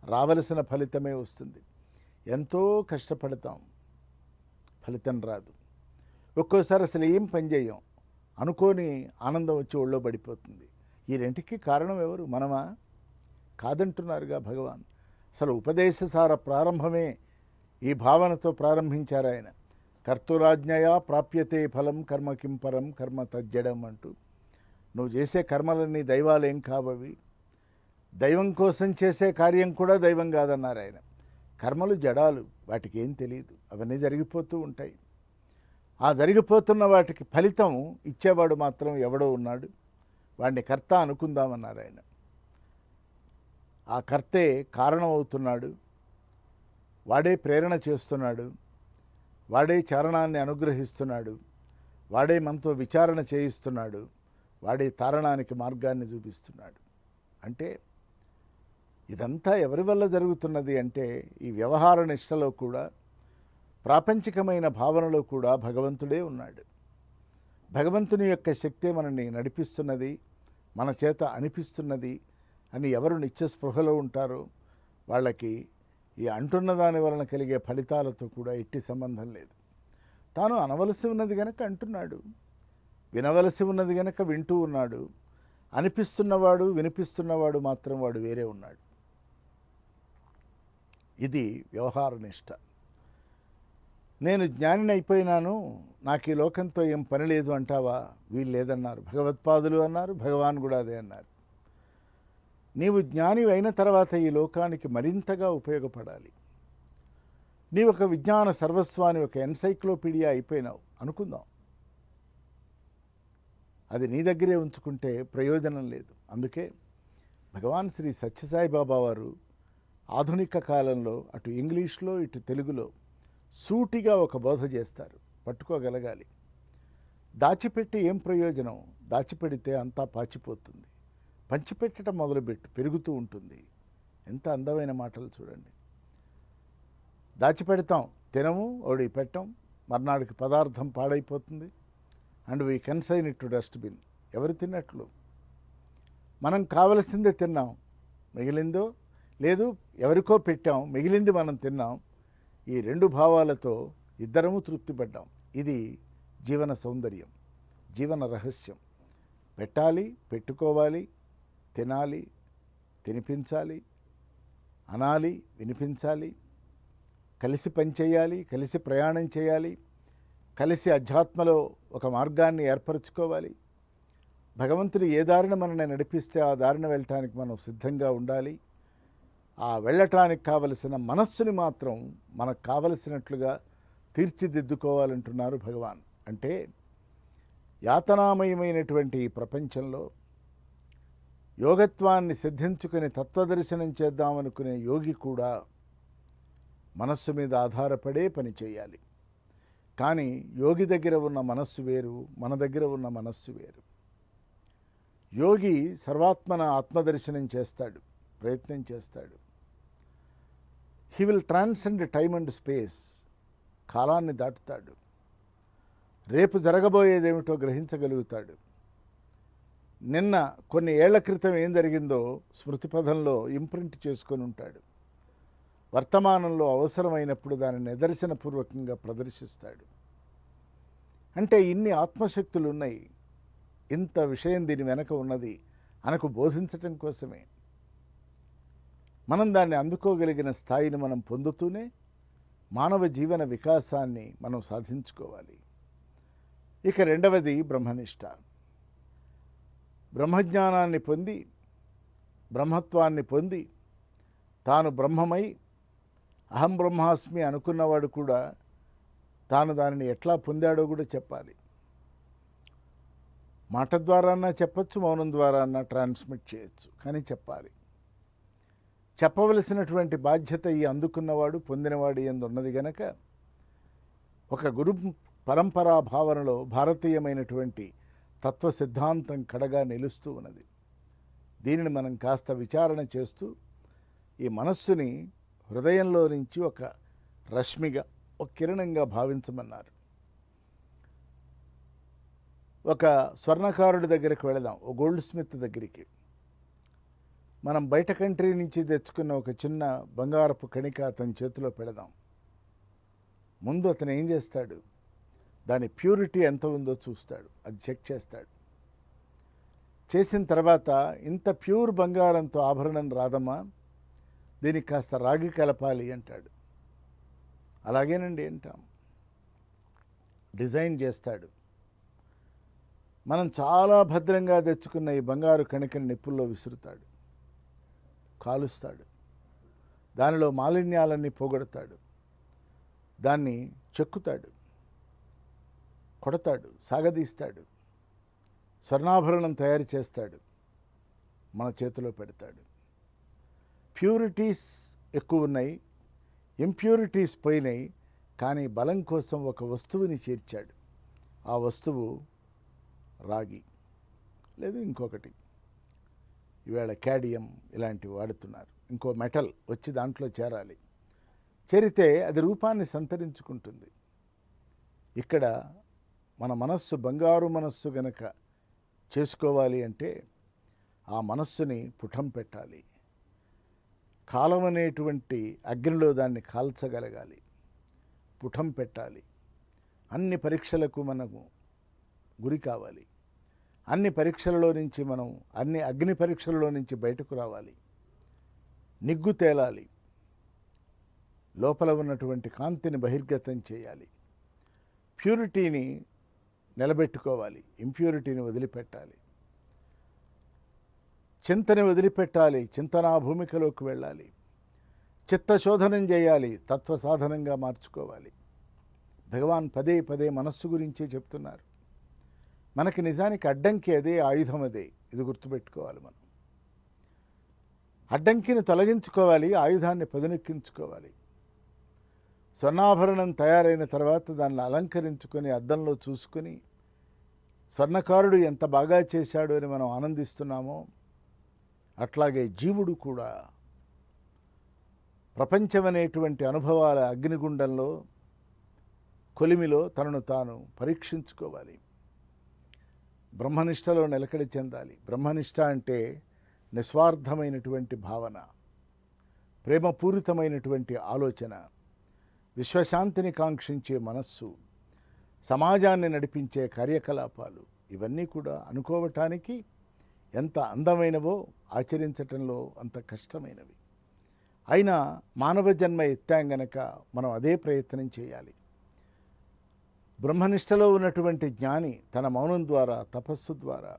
రావలసిన ఫలితమే వస్తుంది. ఎంతో కష్టపడతాం, ఫలితం రాదు. ఒక్కోసారి అసలు ఏం పని చేయం, అనుకోని ఆనందం వచ్చి ఒళ్ళో పడిపోతుంది. ఈ రెంటికి కారణం ఎవరు? మనమా? కాదంటున్నారుగా భగవాన్. అసలు ఉపదేశసార ప్రారంభమే ఈ భావనతో ప్రారంభించారు ఆయన. కర్తురాజ్ఞయా ప్రాప్యతే ఫలం కర్మ కింపరం కర్మ తజ్జడం అంటూ. నువ్వు చేసే కర్మలన్నీ దైవాలేం కావవి, దైవం కోసం చేసే కార్యం కూడా దైవం కాదన్నారు ఆయన. కర్మలు జడాలు, వాటికి ఏం తెలియదు, అవన్నీ జరిగిపోతూ ఉంటాయి. ఆ జరిగిపోతున్న వాటికి ఫలితం ఇచ్చేవాడు మాత్రం ఎవడో ఉన్నాడు, వాడిని కర్త అనుకుందామన్నారు ఆయన. ఆ కర్తే కారణం అవుతున్నాడు, వాడే ప్రేరణ చేస్తున్నాడు, వాడే చారణాన్ని అనుగ్రహిస్తున్నాడు, వాడే మనతో విచారణ చేయిస్తున్నాడు, వాడే తారణానికి మార్గాన్ని చూపిస్తున్నాడు. అంటే ఇదంతా ఎవరి వల్ల జరుగుతున్నది అంటే ఈ వ్యవహార నిష్టలో కూడా, ప్రాపంచికమైన భావనలో కూడా భగవంతుడే ఉన్నాడు. భగవంతుని యొక్క శక్తే మనల్ని నడిపిస్తున్నది, మన చేత అనిపిస్తున్నది అని ఎవరు నిత్యస్పృహలో ఉంటారో వాళ్ళకి ఈ అంటున్న దాని వలన కలిగే ఫలితాలతో కూడా ఎట్టి సంబంధం లేదు. తాను అనవలసి ఉన్నది గనక అంటున్నాడు, వినవలసి ఉన్నది గనక వింటూ ఉన్నాడు. అనిపిస్తున్నవాడు వినిపిస్తున్నవాడు మాత్రం వాడు వేరే ఉన్నాడు. ఇది వ్యవహార నిష్ట. నేను జ్ఞానిని అయిపోయినాను, నాకు ఈ లోకంతో ఏం పని లేదు అంటావా? వీళ్ళు లేదన్నారు, భగవత్పాదులు అన్నారు, భగవాన్ కూడా అదే అన్నారు. నీవు జ్ఞాని అయిన తర్వాత ఈ లోకానికి మరింతగా ఉపయోగపడాలి. నీవు ఒక విజ్ఞాన సర్వస్వాన్ని, ఒక ఎన్సైక్లోపీడియా అయిపోయినావు అనుకుందాం. అది నీ దగ్గరే ఉంచుకుంటే ప్రయోజనం లేదు. అందుకే భగవాన్ శ్రీ సత్యసాయిబాబా వారు ఆధునిక కాలంలో అటు ఇంగ్లీష్లో ఇటు తెలుగులో సూటిగా ఒక బోధ చేస్తారు. పట్టుకోగలగాలి. దాచిపెట్టి ఏం ప్రయోజనం? దాచిపెడితే అంతా పాచిపోతుంది. పంచిపెట్టడం మొదలుపెట్టు, పెరుగుతూ ఉంటుంది. ఎంత అందమైన మాటలు చూడండి. దాచిపెడతాం, తినము, ఓడి పెట్టం, మర్నాడికి పదార్థం పాడైపోతుంది. And we consign it to dustbin. ఎవరు తిన్నట్లు? మనం కావలసిందే తిన్నాం, మిగిలిందో లేదు ఎవరికో పెట్టాం, మిగిలింది మనం తిన్నాం. ఈ రెండు భావాలతో ఇద్దరము తృప్తిపడ్డాం. ఇది జీవన సౌందర్యం, జీవన రహస్యం. పెట్టాలి, పెట్టుకోవాలి, తినాలి, తినిపించాలి, అనాలి, వినిపించాలి, కలిసి పనిచేయాలి, కలిసి ప్రయాణం చేయాలి, కలిసి అధ్యాత్మలో ఒక మార్గాన్ని ఏర్పరచుకోవాలి. భగవంతుడు ఏ దారిన మనల్ని నడిపిస్తే ఆ దారిన వెళ్ళటానికి మనం సిద్ధంగా ఉండాలి. ఆ వెళ్ళటానికి కావలసిన మనస్సుని మాత్రం మనకు కావలసినట్లుగా తీర్చిదిద్దుకోవాలంటున్నారు భగవాన్. అంటే యాతనామయమైనటువంటి ఈ ప్రపంచంలో యోగత్వాన్ని సిద్ధించుకుని తత్వదర్శనం చేద్దామనుకునే యోగి కూడా మనస్సు మీద ఆధారపడే పని చేయాలి. కానీ యోగి దగ్గర ఉన్న మనస్సు వేరు, మన దగ్గర ఉన్న మనస్సు వేరు. యోగి సర్వాత్మన ఆత్మదర్శనం చేస్తాడు, ప్రయత్నం చేస్తాడు. He will transcend time and space. కాలాన్ని దాటుతాడు. రేపు జరగబోయేదేమిటో గ్రహించగలుగుతాడు. నిన్న కొన్ని ఏళ్ల క్రితం ఏం జరిగిందో స్మృతిపథంలో ఇంప్రింట్ చేసుకొని ఉంటాడు. వర్తమానంలో అవసరమైనప్పుడు దానిని నిదర్శనపూర్వకంగా ప్రదర్శిస్తాడు. అంటే ఇన్ని ఆత్మశక్తులు ఉన్నాయి, ఇంత విషయం దీని వెనక ఉన్నది అనకు బోధించటం కోసమే. మనం దాన్ని అందుకోగలిగిన స్థాయిని మనం పొందుతూనే మానవ జీవన వికాసాన్ని మనం సాధించుకోవాలి. ఇక రెండవది బ్రహ్మనిష్ట. బ్రహ్మజ్ఞానాన్ని పొంది, బ్రహ్మత్వాన్ని పొంది, తాను బ్రహ్మమై అహం బ్రహ్మాస్మి అనుకున్నవాడు కూడా తాను దానిని ఎట్లా పొందాడో కూడా చెప్పాలి. మాట ద్వారా అన్నా చెప్పచ్చు, మౌనం ద్వారా అన్నా ట్రాన్స్మిట్ చేయొచ్చు, కానీ చెప్పాలి. చెప్పవలసినటువంటి బాధ్యత ఈ అందుకున్నవాడు, పొందినవాడు ఎందు ఉన్నది గనక ఒక గురు పరంపరా భావనలో భారతీయమైనటువంటి తత్వ సిద్ధాంతం కడగా నిలుస్తూ ఉన్నది. దీనిని మనం కాస్త విచారణ చేస్తూ ఈ మనస్సుని హృదయంలో నుంచి ఒక రశ్మిగా, ఒక కిరణంగా భావించమన్నారు. ఒక స్వర్ణకారుడి దగ్గరికి వెళదాం, ఓ గోల్డ్ స్మిత్ దగ్గరికి. మనం బయట కంట్రీ నుంచి తెచ్చుకున్న ఒక చిన్న బంగారపు కణిక అతని చేతిలో పెడదాం. ముందు అతను ఏం చేస్తాడు? దాని ప్యూరిటీ ఎంత ఉందో చూస్తాడు, అది చెక్ చేస్తాడు. చేసిన తర్వాత ఇంత ప్యూర్ బంగారంతో ఆభరణం రాదమ్మా, దీనికి కాస్త రాగి కలపాలి అంటాడు. అలాగేనండి అంటాం. డిజైన్ చేస్తాడు. మనం చాలా భద్రంగా తెచ్చుకున్న ఈ బంగారు కణికని నిప్పుల్లో విసురుతాడు, కాలుస్తాడు, దానిలో మాలిన్యాలన్నీ పోగొడతాడు, దాన్ని చెక్కుతాడు, కొడతాడు, సాగదీస్తాడు, స్వర్ణాభరణం తయారు చేస్తాడు, మన చేతిలో పెడతాడు. ప్యూరిటీస్ ఎక్కువ ఉన్నాయి, ఇంప్యూరిటీస్ పోయినాయి, కానీ బలం కోసం ఒక వస్తువుని చేర్చాడు. ఆ వస్తువు రాగి, లేదు ఇంకొకటి, ఈవేళ క్యాడియం ఇలాంటివి వాడుతున్నారు. ఇంకో మెటల్ వచ్చి దాంట్లో చేరాలి. చేరితే అది రూపాన్ని సంతరించుకుంటుంది. ఇక్కడ మన మనస్సు బంగారు మనస్సు గనక చేసుకోవాలి అంటే ఆ మనస్సుని పుటం పెట్టాలి. కాలం అనేటువంటి అగ్నిలో దాన్ని కాల్చగలగాలి, పుటం పెట్టాలి. అన్ని పరీక్షలకు మనము గురి కావాలి. అన్ని పరీక్షలలో నుంచి మనం అన్ని అగ్ని పరీక్షలలో నుంచి బయటకు రావాలి. నిగ్గు తేలాలి, లోపల ఉన్నటువంటి కాంతిని బహిర్గతం చేయాలి. ప్యూరిటీని నిలబెట్టుకోవాలి, ఇంప్యూరిటీని వదిలిపెట్టాలి. చింతని వదిలిపెట్టాలి, చింతనా భూమికలోకి వెళ్ళాలి. చిత్తశోధనం చేయాలి, తత్వ సాధనంగా మార్చుకోవాలి. భగవాన్ పదే పదే మనస్సు గురించే చెప్తున్నారు. మనకి నిజానికి అడ్డంకి అదే, ఆయుధం అదే. ఇది గుర్తుపెట్టుకోవాలి. మనం అడ్డంకిని తొలగించుకోవాలి, ఆయుధాన్ని పదునెక్కించుకోవాలి. స్వర్ణాభరణం తయారైన తర్వాత దాన్ని అలంకరించుకొని అద్దంలో చూసుకొని స్వర్ణకారుడు ఎంత బాగా చేశాడు అని మనం ఆనందిస్తున్నామో, అట్లాగే జీవుడు కూడా ప్రపంచమనేటువంటి అనుభవాల అగ్నిగుండంలో కొలిమిలో తనను తాను పరీక్షించుకోవాలి. బ్రహ్మనిష్టలో నిలకడ చెందాలి. బ్రహ్మనిష్ట అంటే నిస్వార్థమైనటువంటి భావన, ప్రేమపూరితమైనటువంటి ఆలోచన, విశ్వశాంతిని కాంక్షించే మనస్సు, సమాజాన్ని నడిపించే కార్యకలాపాలు, ఇవన్నీ కూడా అనుకోవటానికి ఎంత అందమైనవో ఆచరించటంలో అంత కష్టమైనవి. అయినా మానవ జన్మ ఎత్తాం గనక మనం అదే ప్రయత్నం చేయాలి. బ్రహ్మనిష్టలో ఉన్నటువంటి జ్ఞాని తన మౌనం ద్వారా, తపస్సు ద్వారా,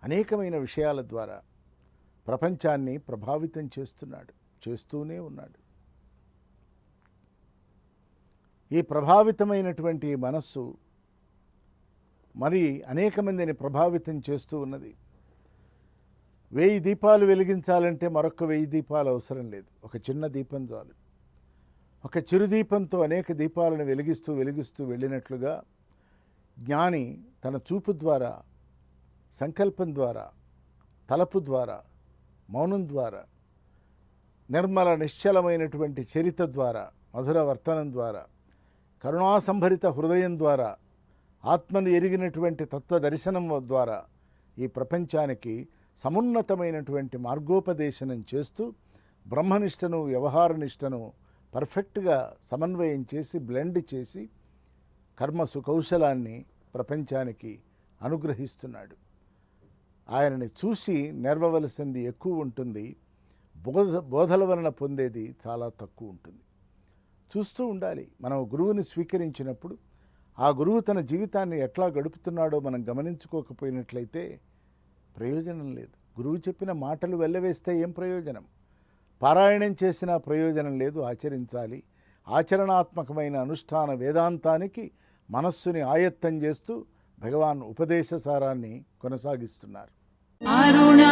అనేకమైన విషయాల ద్వారా ప్రపంచాన్ని ప్రభావితం చేస్తున్నాడు, చేస్తూనే ఉన్నాడు. ఈ ప్రభావితమైనటువంటి మనస్సు మరి అనేక మందిని ప్రభావితం చేస్తూ ఉన్నది. 1000 దీపాలు వెలిగించాలంటే మరొక 1000 దీపాలు అవసరం లేదు. ఒక చిన్న దీపం చాలు. ఒక చిరు దీపంతో అనేక దీపాలను వెలిగిస్తూ వెలిగిస్తూ వెళ్ళినట్లుగా జ్ఞాని తన చూపు ద్వారా, సంకల్పం ద్వారా, తలపు ద్వారా, మౌనం ద్వారా, నిర్మల నిశ్చలమైనటువంటి చరిత ద్వారా, మధుర వర్తనం ద్వారా, కరుణాసంభరిత హృదయం ద్వారా, ఆత్మను ఎరిగినటువంటి తత్వదర్శనం ద్వారా ఈ ప్రపంచానికి సమున్నతమైనటువంటి మార్గోపదేశనం చేస్తూ బ్రహ్మనిష్టను, వ్యవహారనిష్టను పర్ఫెక్ట్గా సమన్వయం చేసి, బ్లెండ్ చేసి కర్మ సుకౌశలాన్ని ప్రపంచానికి అనుగ్రహిస్తున్నాడు. ఆయనని చూసి నేర్వవలసింది ఎక్కువ ఉంటుంది, బోధల వలన పొందేది చాలా తక్కువ ఉంటుంది. చూస్తూ ఉండాలి. మనం గురువుని స్వీకరించినప్పుడు ఆ గురువు తన జీవితాన్ని ఎట్లా గడుపుతున్నాడో మనం గమనించుకోకపోయినట్లయితే ప్రయోజనం లేదు. గురువు చెప్పిన మాటలు వెళ్ళవేస్తే ఏం ప్రయోజనం? పారాయణం చేసినా ప్రయోజనం లేదు. ఆచరించాలి. ఆచరణాత్మకమైన అనుష్ఠాన వేదాంతానికి మనస్సుని ఆయత్తం చేస్తూ భగవాన్ ఉపదేశ సారాన్ని కొనసాగిస్తున్నారు. అరుణాచల